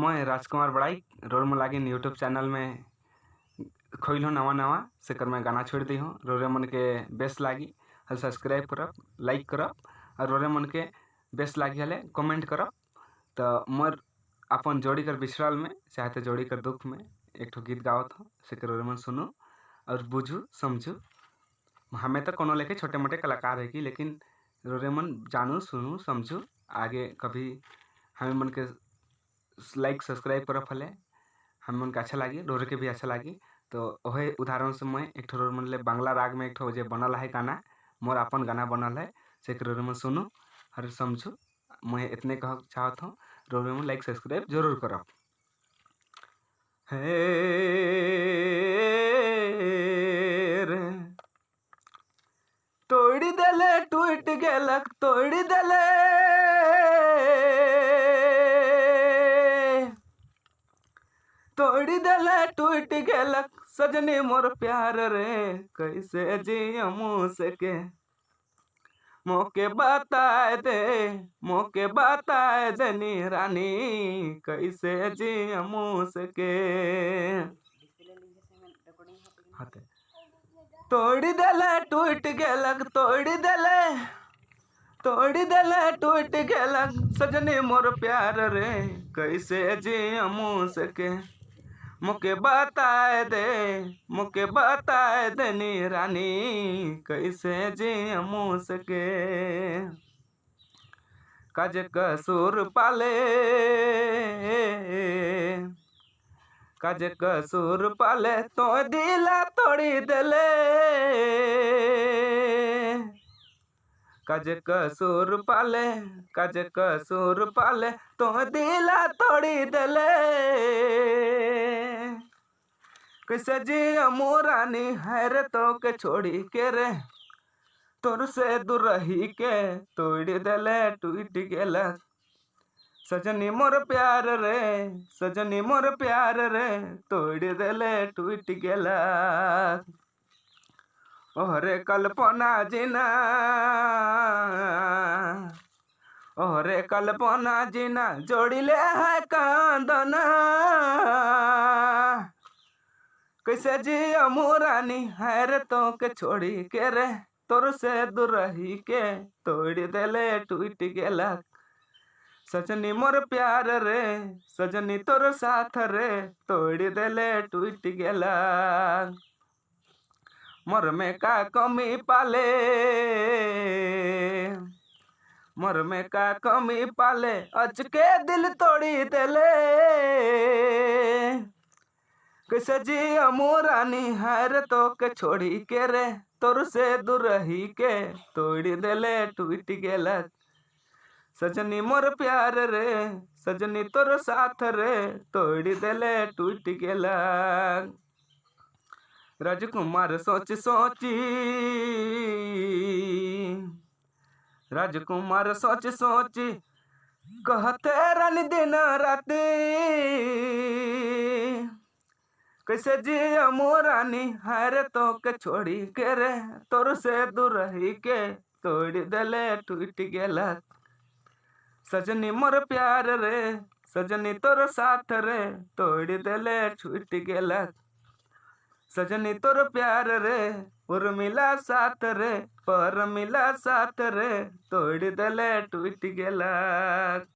मैं राजकुमार बड़ाई रोर मन लागिन यूट्यूब चैनल में खोल हूँ नवा नवा से कर मैं गाना छोड़ दी हूँ। रोरे मन के बेस्ट लागी हल सब्सक्राइब करब, लाइक करब और रोरे मन के बेस्ट लागी हले कमेंट करब। तो मोर अपन जोड़ी कर विश्राल में चाहते जोड़ी कर दुख में एक ठो गीत गावत हूँ से कर रोरे मन सुनू और बुझू समझू। हमें तो कोनो लेके छोटे मोटे कलाकार है कि लेकिन रोरे मन जानू सुनू समझू आगे कभी हमें मन के लाइक सब्सक्राइब करब हले हम मन के अच्छा लगी रोरे के भी अच्छा लगी। तो वही उदाहरण से मैं एक ठो रोरे मन ले बांग्ला राग में एक ठो जे बनल है गाना मोर अपन गाना बनल है से रोरे मन सुनू और समझू। मैं इतने कह चाहत हूँ रोरे मन लाइक सब्सक्राइब जरूर करब। हे रे तोड़ी देले टूट गेलक तोड़ी देले तोड़ी देले टूट गेलक सजनी मोर प्यार रे कैसे जिया मुँह से के मोके बताए दे नी रानी कैसे जिया मुँह से के तोड़ी देले टूट गेलक तोड़ी देले टूट गेलक सजनी मोर प्यार रे कैसे जिया मुँह से के मोके बताए दे नी रानी कैसे जिया मुँह से के काज कसूर पाले तो दिला तोड़ी देले काज कसूर पाले तो दिला तोड़ी देले कैसे जिया मोरानी है रे तो के छोड़ी के रे तोर से दूर रही के तोड़ी देले टूट गेलक सजनी मोर प्यार रे तोड़ी देले टूट गेलक। ओहरे कल्पना जीना जोड़िले है कांदना कैसे जिया मोरानी है रे तो के छोड़ी के रे तोर से दूर रही के तोड़ी देले टूट गेलक सजनी मोर प्यार रे सजनी तोर साथ रे तोड़ी देले टूट गेलक। मोर में का कमी पाले अचके दिल तोड़ी देले कैसे जिया मोरानी हर तो के छोड़ी के रे तोर से दूर रही के तोड़ी देले टूट गेलक सजनी मोर प्यार रे सजनी तोर साथ रे तोड़ी देले टूट गेलक। राजकुमार सोची कहते रानी दिन राती कैसे जिया मोरानी हर तो के छोड़ी के रे तोर से दूर रही के तोड़ी देले टूट गेलक सजनी मोर प्यार रे सजनी तोर साथ रे तोड़ी देले छूट गेलक सजनी तोर प्यार रे उर्मिला साथ रे पर मिला साथ रे तोड़ी देले टूट गेलक।